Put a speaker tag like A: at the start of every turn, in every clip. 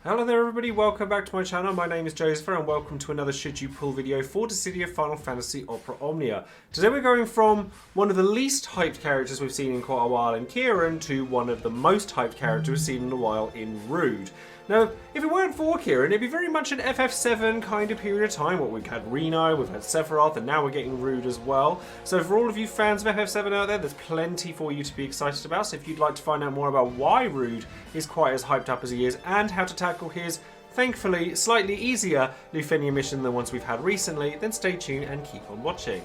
A: Hello there everybody, welcome back to my channel. My name is Joesephyr and welcome to another Should You Pull video for Dissidia Final Fantasy Opera Omnia. Today we're going from one of the least hyped characters we've seen in quite a while in Kieran to one of the most hyped characters we've seen in a while in Rude. Now, if it weren't for Kieran, it'd be very much an FF7 kind of period of time. Well, we've had Reno, we've had Sephiroth, and now we're getting Rude as well. So for all of you fans of FF7 out there, there's plenty for you to be excited about. So if you'd like to find out more about why Rude is quite as hyped up as he is, and how to tackle his, thankfully, slightly easier Lufenia mission than ones we've had recently, then stay tuned and keep on watching.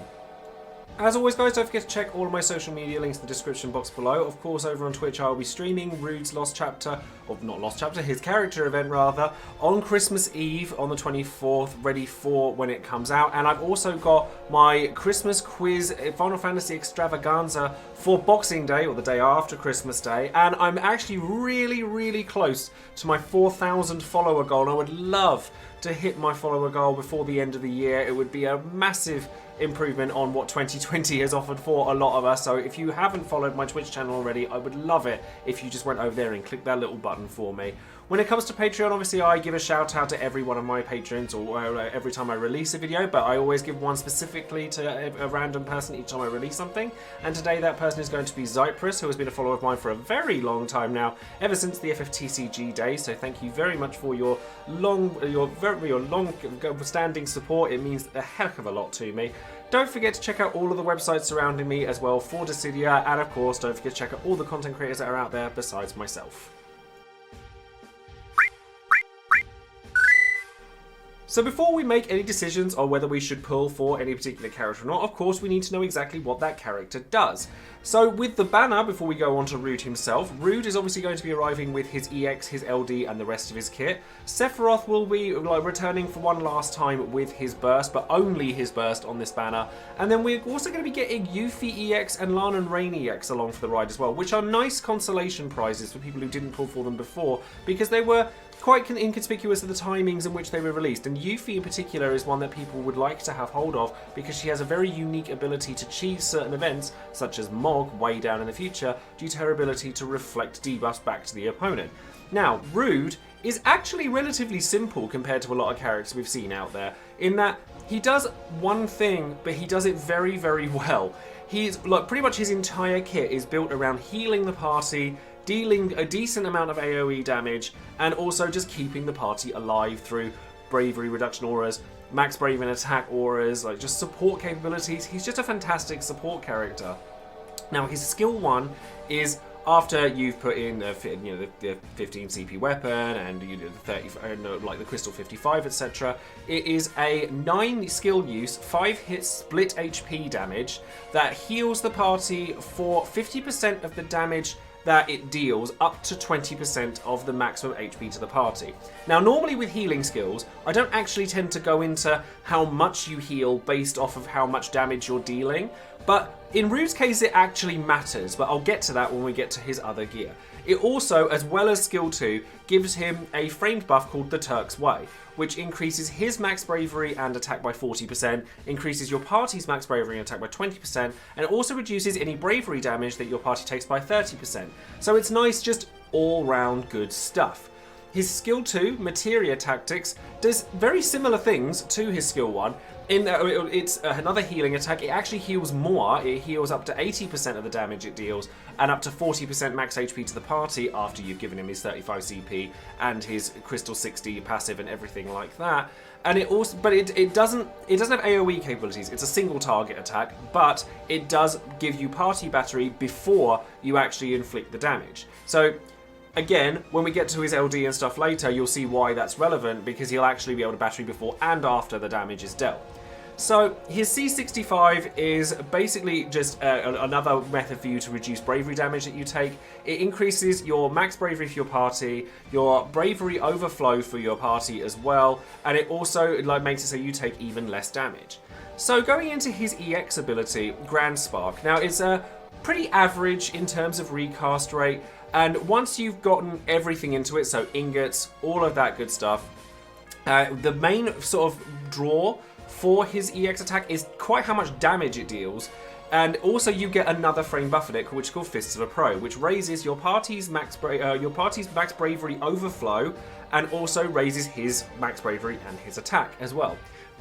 A: As always guys, don't forget to check all of my social media links in the description box below. Of course, over on Twitch I'll be streaming Rude's Lost Chapter, or not Lost Chapter, his character event rather, on Christmas Eve on the 24th, ready for when it comes out. And I've also got my Christmas quiz Final Fantasy Extravaganza for Boxing Day, or the day after Christmas Day. And I'm actually really close to my 4,000 follower goal, and I would love to hit my follower goal before the end of the year. It would be a massive improvement on what 2020 has offered for a lot of us. So if you haven't followed my Twitch channel already, I would love it if you just went over there and clicked that little button for me. When it comes to Patreon, obviously I give a shout out to every one of my patrons or every time I release a video, but I always give one specifically to a random person each time I release something. And today that person is going to be Zyprus, who has been a follower of mine for a very long time now, ever since the FFTCG days. So thank you very much for your long-standing support. It means a heck of a lot to me. Don't forget to check out all of the websites surrounding me as well for Dissidia, and of course don't forget to check out all the content creators that are out there besides myself. So before we make any decisions on whether we should pull for any particular character or not, of course we need to know exactly what that character does. So with the banner, before we go on to Rude himself, Rude is obviously going to be arriving with his EX, his LD, and the rest of his kit. Sephiroth will be returning for one last time with his burst, but only his burst on this banner. And then we're also going to be getting Yuffie EX and Lan and Rain EX along for the ride as well, which are nice consolation prizes for people who didn't pull for them before, because they were quite inconspicuous of the timings in which they were released, and Yuffie in particular is one that people would like to have hold of because she has a very unique ability to cheese certain events, such as Mog way down in the future, due to her ability to reflect debuffs back to the opponent. Now, Rude is actually relatively simple compared to a lot of characters we've seen out there, in that he does one thing, but he does it very well. He's like, pretty much his entire kit is built around healing the party, dealing a decent amount of AoE damage, and also just keeping the party alive through bravery reduction auras, max brave and attack auras, like just support capabilities. He's just a fantastic support character. Now his skill 1 is after you've put in the 15 CP weapon and you do the 30, like the Crystal 55, etc. It is a 9 skill use, 5 hit split HP damage that heals the party for 50% of the damage that it deals up to 20% of the maximum HP to the party. Now normally with healing skills, I don't actually tend to go into how much you heal based off of how much damage you're dealing, but in Rude's case it actually matters, but I'll get to that when we get to his other gear. It also, as well as skill 2, gives him a framed buff called the Turk's Way, which increases his max bravery and attack by 40%, increases your party's max bravery and attack by 20%, and it also reduces any bravery damage that your party takes by 30%. So it's nice, just all-round good stuff. His skill 2, Materia Tactics, does very similar things to his skill 1. In that it's another healing attack. It actually heals more. It heals up to 80% of the damage it deals, and up to 40% max HP to the party after you've given him his 35 CP and his Crystal 60 passive and everything like that. And it also, but it doesn't have AoE capabilities. It's a single target attack, but it does give you party battery before you actually inflict the damage. So again, when we get to his LD and stuff later, you'll see why that's relevant, because he'll actually be able to battery before and after the damage is dealt. So his C65 is basically just another method for you to reduce bravery damage that you take. It increases your max bravery for your party, your bravery overflow for your party as well, and it also makes it so you take even less damage. So going into his EX ability, Grand Spark. Now it's pretty average in terms of recast rate, and once you've gotten everything into it, so ingots, all of that good stuff, the main sort of draw for his EX attack is quite how much damage it deals. And also you get another frame buff in it, which is called Fists of a Pro, which raises your party's max bravery overflow, and also raises his max bravery and his attack as well.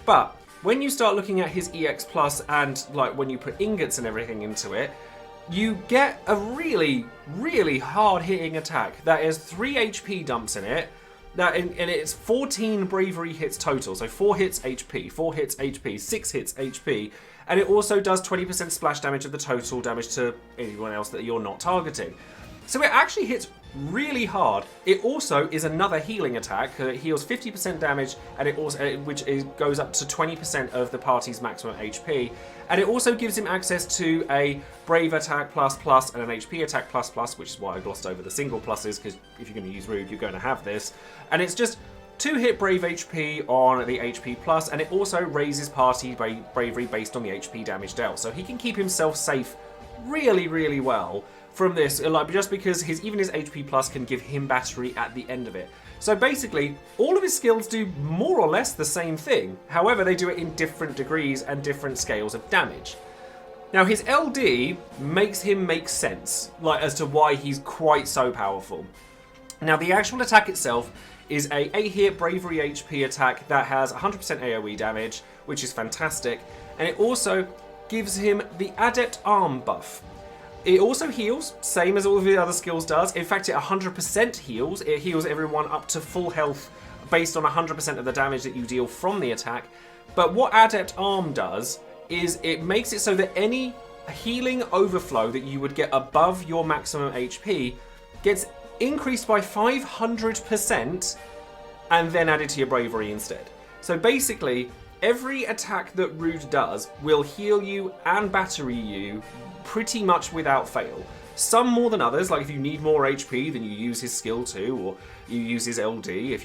A: But when you start looking at his EX Plus and like when you put ingots and everything into it, you get a really, really hard hitting attack that has 3 HP dumps in it. And it's 14 bravery hits total, so 4 hits HP, 4 hits HP, 6 hits HP, and it also does 20% splash damage of the total damage to anyone else that you're not targeting. So it actually hits really hard. It also is another healing attack. It heals 50% damage, and it also goes up to 20% of the party's maximum HP. And it also gives him access to a Brave attack plus plus and an HP attack plus plus, which is why I glossed over the single pluses, because if you're going to use Rude, you're going to have this. And it's just 2-hit Brave HP on the HP plus, and it also raises party bravery based on the HP damage dealt. So he can keep himself safe really, really well from this, like just because even his HP plus can give him battery at the end of it. So basically, all of his skills do more or less the same thing. However, they do it in different degrees and different scales of damage. Now, his LD makes him make sense, like as to why he's quite so powerful. Now, the actual attack itself is a 8-hit Bravery HP attack that has 100% AoE damage, which is fantastic, and it also gives him the Adept Arm buff. It also heals, same as all of the other skills does. In fact, it 100% heals. It heals everyone up to full health based on 100% of the damage that you deal from the attack. But what Adept Arm does is it makes it so that any healing overflow that you would get above your maximum HP gets increased by 500% and then added to your bravery instead. So basically, every attack that Rude does will heal you and battery you pretty much without fail. Some more than others, like if you need more HP, then you use his skill too, or you use his LD.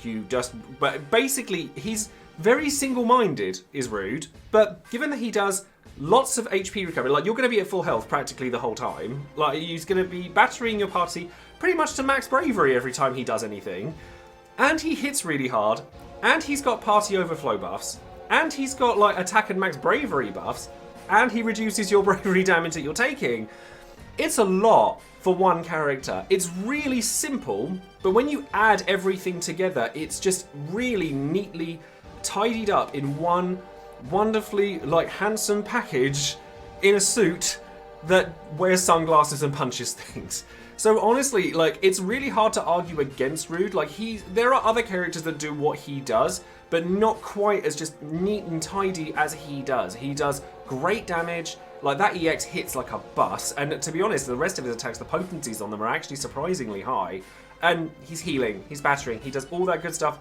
A: But basically, he's very single-minded, is Rude. But given that he does lots of HP recovery, like you're going to be at full health practically the whole time. Like he's going to be battering your party pretty much to max bravery every time he does anything. And he hits really hard. And he's got party overflow buffs. And he's got like attack and max bravery buffs. And he reduces your bravery damage that you're taking. It's a lot for one character. It's really simple, but when you add everything together, it's just really neatly tidied up in one wonderfully like handsome package in a suit that wears sunglasses and punches things. So honestly, like it's really hard to argue against Rude. Like there are other characters that do what he does, but not quite as just neat and tidy as he does. He does great damage. Like that EX hits like a bus, and to be honest, the rest of his attacks, the potencies on them are actually surprisingly high. And he's healing, he's battering, he does all that good stuff,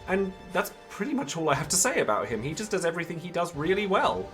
A: and that's pretty much all I have to say about him. He just does everything he does really well.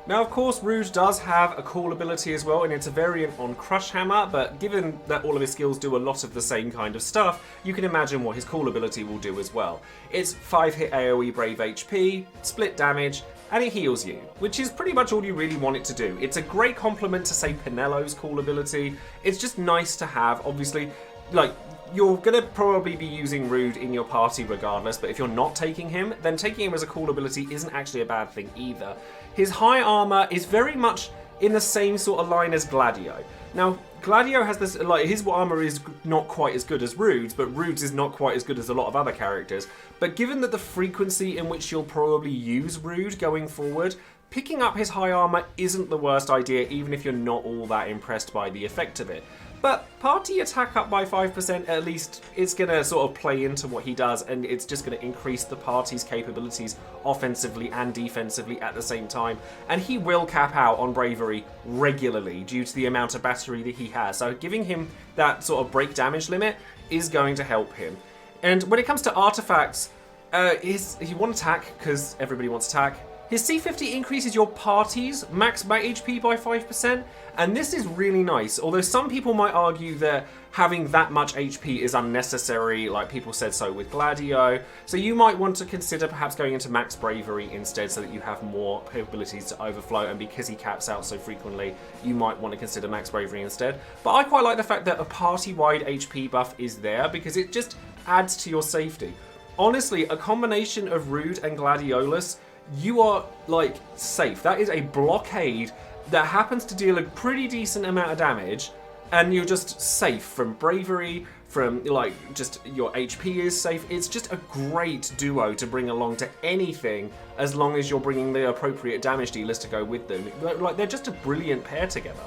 A: Now, of course, Rude does have a cool ability as well, and it's a variant on Crush Hammer, but given that all of his skills do a lot of the same kind of stuff, you can imagine what his cool ability will do as well. It's 5-hit AoE Brave HP, split damage, and it heals you, which is pretty much all you really want it to do. It's a great complement to, say, Pinello's cool ability. It's just nice to have. Obviously, like, you're going to probably be using Rude in your party regardless, but if you're not taking him, then taking him as a cool ability isn't actually a bad thing either. His high armor is very much in the same sort of line as Gladio. Now, Gladio has this, like, his armor is not quite as good as Rude's, but Rude's is not quite as good as a lot of other characters. But given that the frequency in which you'll probably use Rude going forward, picking up his high armor isn't the worst idea, even if you're not all that impressed by the effect of it. But party attack up by 5%, at least it's going to sort of play into what he does, and it's just going to increase the party's capabilities offensively and defensively at the same time. And he will cap out on bravery regularly due to the amount of battery that he has. So giving him that sort of break damage limit is going to help him. And when it comes to artifacts, he wants attack because everybody wants attack. His C50 increases your party's max HP by 5%, and this is really nice, although some people might argue that having that much HP is unnecessary, like people said so with Gladio, so you might want to consider perhaps going into max bravery instead so that you have more abilities to overflow, and because he caps out so frequently, you might want to consider max bravery instead. But I quite like the fact that a party-wide HP buff is there, because it just adds to your safety. Honestly, a combination of Rude and Gladiolus, you are, like, safe. That is a blockade that happens to deal a pretty decent amount of damage, and you're just safe from bravery, from like just your HP is safe. It's just a great duo to bring along to anything, as long as you're bringing the appropriate damage dealers to go with them. Like, they're just a brilliant pair together.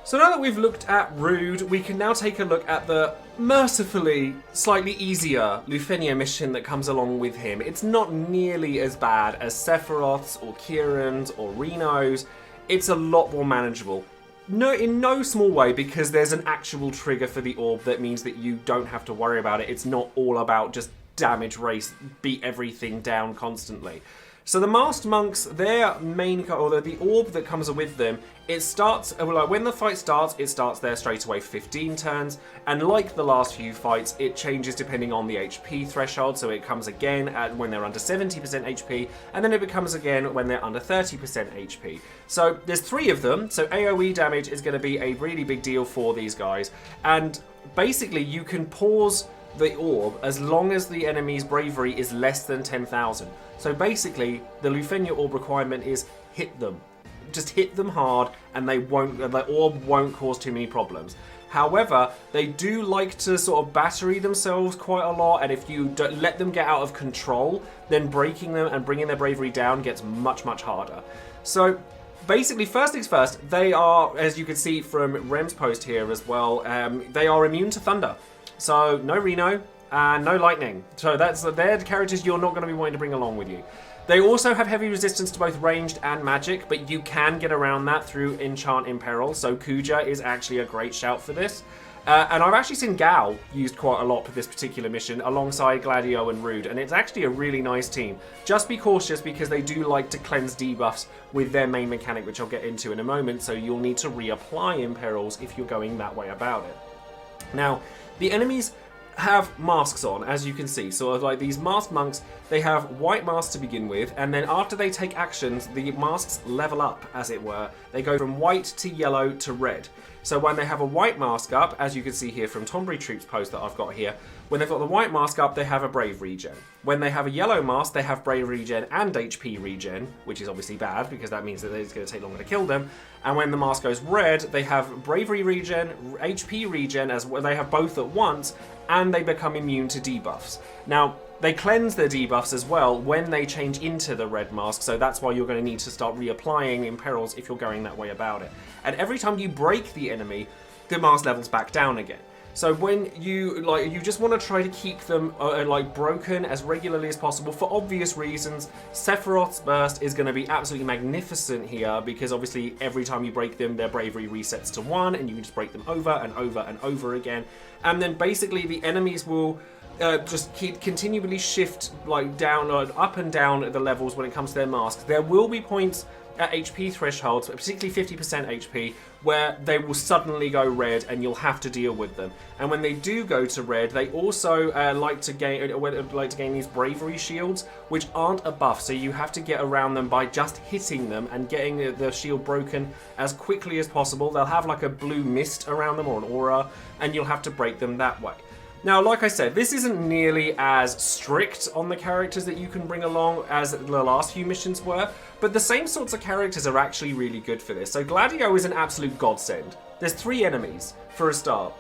A: So now that we've looked at Rude, we can now take a look at the mercifully slightly easier Lufenia mission that comes along with him. It's not nearly as bad as Sephiroth's or Kieran's or Reno's. It's a lot more manageable. No, in no small way, because there's an actual trigger for the orb that means that you don't have to worry about it. It's not all about just damage race, beat everything down constantly. So the masked monks, their main, or the orb that comes with them, it starts, like when the fight starts, it starts there straight away for 15 turns, and like the last few fights, it changes depending on the HP threshold, so it comes again when they're under 70% HP, and then it becomes again when they're under 30% HP. So there's 3 of them, so AoE damage is going to be a really big deal for these guys, and basically you can pause the orb as long as the enemy's bravery is less than 10,000. So basically, the Lufenia orb requirement is hit them. Just hit them hard, and the orb won't cause too many problems. However, they do like to sort of battery themselves quite a lot, and if you don't let them get out of control, then breaking them and bringing their bravery down gets much, much harder. So basically, first things first, they are, as you can see from Rem's post here as well, they are immune to thunder. So no Reno and no lightning. So they're the characters you're not going to be wanting to bring along with you. They also have heavy resistance to both ranged and magic, but you can get around that through Enchant Imperil. So Kuja is actually a great shout for this. And I've actually seen Gal used quite a lot for this particular mission alongside Gladio and Rude, and it's actually a really nice team. Just be cautious, because they do like to cleanse debuffs with their main mechanic, which I'll get into in a moment, so you'll need to reapply Imperils if you're going that way about it. Now, the enemies have masks on, as you can see. So like these masked monks, they have white masks to begin with, and then after they take actions, the masks level up, as it were. They go from white to yellow to red. So when they have a white mask up, as you can see here from Tombury Troop's post that I've got here, when they've got the white mask up, they have a brave regen. When they have a yellow mask, they have brave regen and HP regen, which is obviously bad because that means that it's going to take longer to kill them. And when the mask goes red, they have bravery regen, HP regen, as well. They have both at once, and they become immune to debuffs. Now, they cleanse their debuffs as well when they change into the red mask, so that's why you're going to need to start reapplying Imperils if you're going that way about it. And every time you break the enemy, the mask levels back down again. So when you just want to try to keep them broken as regularly as possible for obvious reasons. Sephiroth's burst is going to be absolutely magnificent here, because obviously every time you break them, their bravery resets to 1, and you can just break them over and over and over again. And then basically the enemies will just continually shift down, up and down the levels when it comes to their masks. There will be points at HP thresholds, particularly 50% HP, where they will suddenly go red and you'll have to deal with them. And when they do go to red, they also like to gain these bravery shields, which aren't a buff, so you have to get around them by just hitting them and getting the shield broken as quickly as possible. They'll have like a blue mist around them or an aura, and you'll have to break them that way. Now, like I said, this isn't nearly as strict on the characters that you can bring along as the last few missions were, but the same sorts of characters are actually really good for this. So Gladio is an absolute godsend. There's 3 enemies for a start.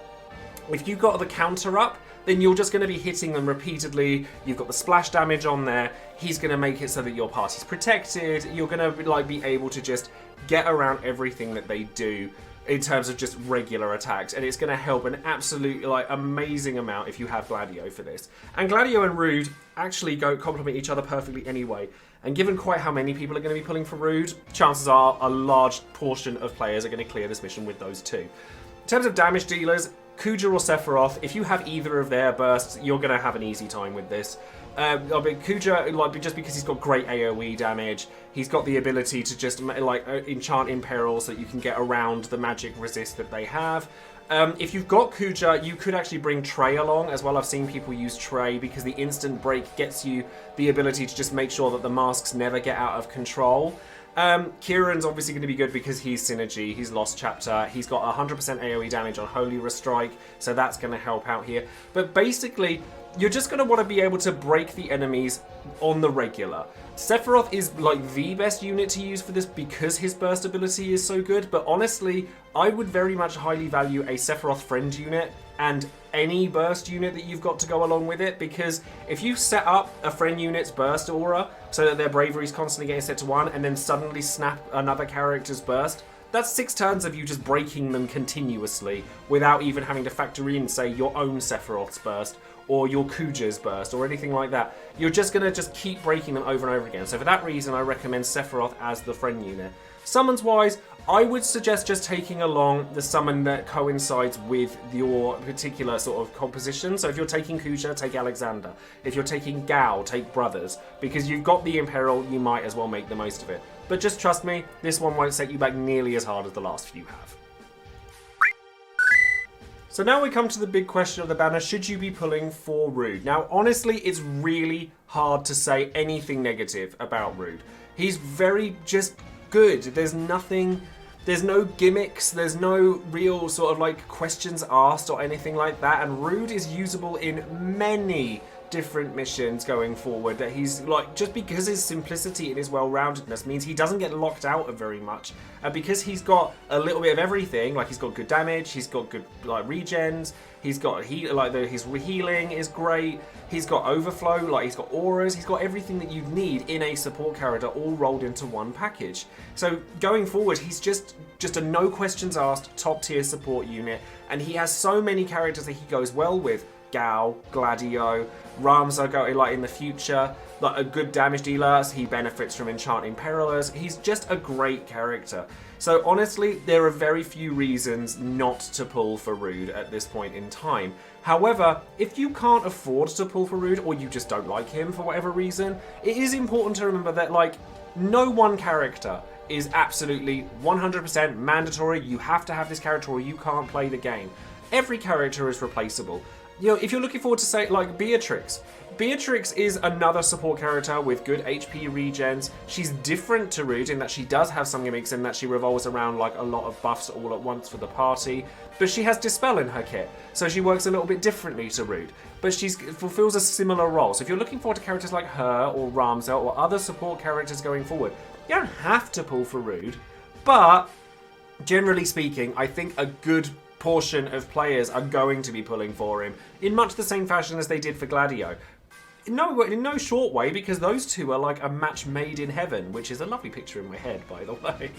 A: If you've got the counter up, then you're just going to be hitting them repeatedly. You've got the splash damage on there. He's going to make it so that your party's protected. You're going to be able to just get around everything that they do in terms of just regular attacks, and it's going to help an absolute amazing amount if you have Gladio for this. And Gladio and Rude actually complement each other perfectly anyway, and given quite how many people are going to be pulling for Rude, chances are a large portion of players are going to clear this mission with those 2. In terms of damage dealers, Kuja or Sephiroth, if you have either of their bursts, you're going to have an easy time with this. Kuja, just because he's got great AoE damage, he's got the ability to just enchant Imperil so that you can get around the magic resist that they have. If you've got Kuja, you could actually bring Trey along as well. I've seen people use Trey because the instant break gets you the ability to just make sure that the masks never get out of control. Kieran's obviously going to be good because he's Synergy, he's Lost Chapter, he's got 100% AoE damage on Holy Restrike, so that's going to help out here. But basically, you're just going to want to be able to break the enemies on the regular. Sephiroth is like the best unit to use for this because his burst ability is so good, but honestly, I would very much highly value a Sephiroth friend unit and any burst unit that you've got to go along with it, because if you set up a friend unit's burst aura so that their bravery is constantly getting set to 1 and then suddenly snap another character's burst, that's 6 turns of you just breaking them continuously without even having to factor in, say, your own Sephiroth's burst or your Kuja's burst or anything like that. You're just going to just keep breaking them over and over again. So for that reason, I recommend Sephiroth as the friend unit. Summons-wise, I would suggest just taking along the summon that coincides with your particular sort of composition. So if you're taking Kuja, take Alexander. If you're taking Gao, take Brothers. Because you've got the Imperil, you might as well make the most of it. But just trust me, this one won't set you back nearly as hard as the last few have. So now we come to the big question of the banner, should you be pulling for Rude? Now, honestly, it's really hard to say anything negative about Rude. He's very just good. There's no gimmicks, there's no real sort of like questions asked or anything like that, and Rude is usable in many different missions going forward. That he's like, just because his simplicity and his well-roundedness means he doesn't get locked out of very much, and because he's got a little bit of everything, like he's got good damage, he's got good like regens, he's got his healing is great, he's got overflow, like he's got auras, he's got everything that you need in a support character all rolled into one package. So going forward, he's just a no questions asked top tier support unit, and he has so many characters that he goes well with. Gao, Gladio, Ramza go like in the future, like a good damage dealer, so he benefits from enchanting perilers. He's just a great character. So honestly, there are very few reasons not to pull for Rude at this point in time. However, if you can't afford to pull for Rude, or you just don't like him for whatever reason, it is important to remember that like no one character is absolutely 100% mandatory. You have to have this character or you can't play the game. Every character is replaceable. You know, if you're looking forward to, say, like Beatrix is another support character with good HP regens. She's different to Rude in that she does have some gimmicks in that she revolves around like a lot of buffs all at once for the party, but she has Dispel in her kit, so she works a little bit differently to Rude, but she fulfills a similar role. So if you're looking forward to characters like her or Ramza or other support characters going forward, you don't have to pull for Rude, but generally speaking, I think a good portion of players are going to be pulling for him in much the same fashion as they did for Gladio. In no short way, because those two are like a match made in heaven, which is a lovely picture in my head, by the way.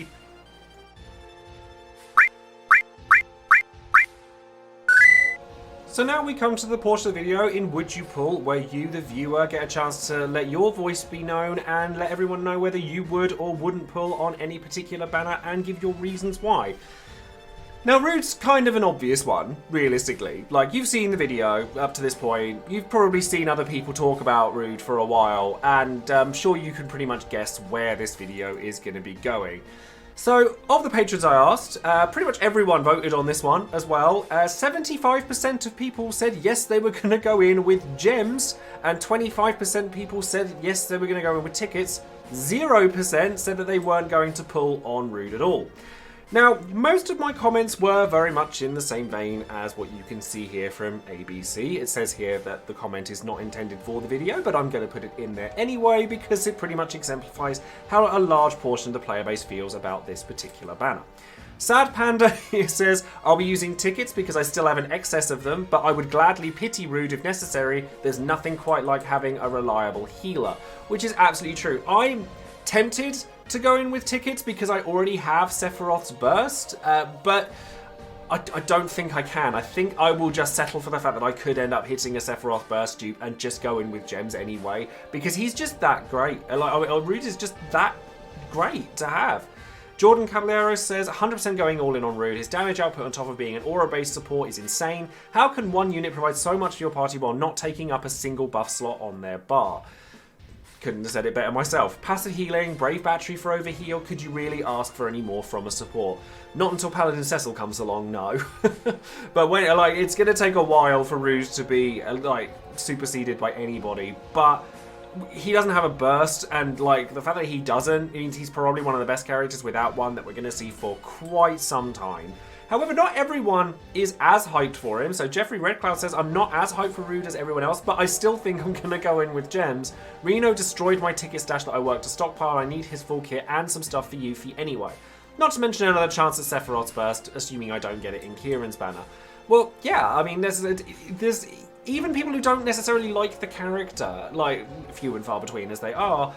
A: So now we come to the portion of the video in Would You Pull, where you, the viewer, get a chance to let your voice be known and let everyone know whether you would or wouldn't pull on any particular banner and give your reasons why. Now, Rude's kind of an obvious one, realistically. Like, you've seen the video up to this point, you've probably seen other people talk about Rude for a while, and I'm sure you can pretty much guess where this video is going to be going. So, of the patrons I asked, pretty much everyone voted on this one as well. 75% of people said yes, they were going to go in with gems, and 25% people said yes, they were going to go in with tickets. 0% said that they weren't going to pull on Rude at all. Now, most of my comments were very much in the same vein as what you can see here from ABC. It says here that the comment is not intended for the video, but I'm going to put it in there anyway because it pretty much exemplifies how a large portion of the player base feels about this particular banner. Sad Panda here says, I'll be using tickets because I still have an excess of them, but I would gladly pity Rude if necessary. There's nothing quite like having a reliable healer, which is absolutely true. I'm tempted to go in with tickets because I already have Sephiroth's burst, but I don't think I can. I think I will just settle for the fact that I could end up hitting a Sephiroth burst dupe and just go in with gems anyway, because he's just that great. Rude is just that great to have. Jordan Caballero says, 100% going all in on Rude. His damage output on top of being an aura-based support is insane. How can one unit provide so much for your party while not taking up a single buff slot on their bar? Couldn't have said it better myself. Passive healing, Brave Battery for overheal. Could you really ask for any more from a support? Not until Paladin Cecil comes along, no. But when it's going to take a while for Rude to be superseded by anybody. But he doesn't have a burst, and like the fact that he doesn't means he's probably one of the best characters without one that we're going to see for quite some time. However, not everyone is as hyped for him. So Jeffrey Redcloud says, I'm not as hyped for Rude as everyone else, but I still think I'm going to go in with gems. Reno destroyed my ticket stash that I worked to stockpile. I need his full kit and some stuff for Yuffie anyway. Not to mention another chance at Sephiroth's burst, assuming I don't get it in Kieran's banner. Well, yeah, I mean, there's even people who don't necessarily like the character, like few and far between as they are,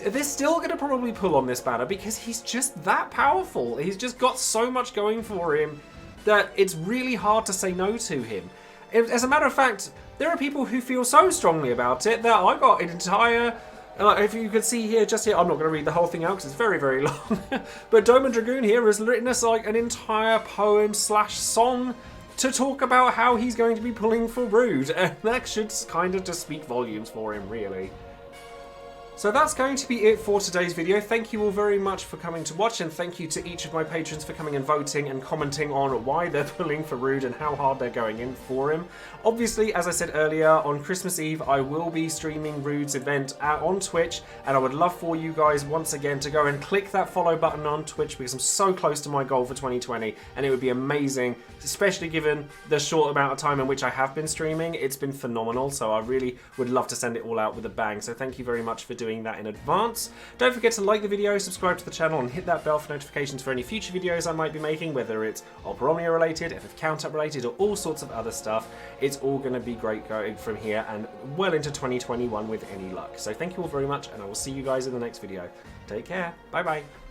A: they're still going to probably pull on this banner because he's just that powerful. He's just got so much going for him that it's really hard to say no to him. As a matter of fact, there are people who feel so strongly about it that I got an entire... if you could see here, just here, I'm not going to read the whole thing out because it's very, very long. But Dome and Dragoon here has written us like an entire poem / song to talk about how he's going to be pulling for Rude, and that should kind of just speak volumes for him, really. So that's going to be it for today's video. Thank you all very much for coming to watch, and thank you to each of my patrons for coming and voting and commenting on why they're pulling for Rude and how hard they're going in for him. Obviously, as I said earlier, on Christmas Eve I will be streaming Rude's event on Twitch, and I would love for you guys once again to go and click that follow button on Twitch because I'm so close to my goal for 2020, and it would be amazing, especially given the short amount of time in which I have been streaming. It's been phenomenal, so I really would love to send it all out with a bang. So thank you very much for doing that in advance. Don't forget to like the video, subscribe to the channel, and hit that bell for notifications for any future videos I might be making, whether it's Opera Omnia related, FF Count Up related, or all sorts of other stuff. It's all going to be great going from here and well into 2021 with any luck. So thank you all very much, and I will see you guys in the next video. Take care. Bye bye.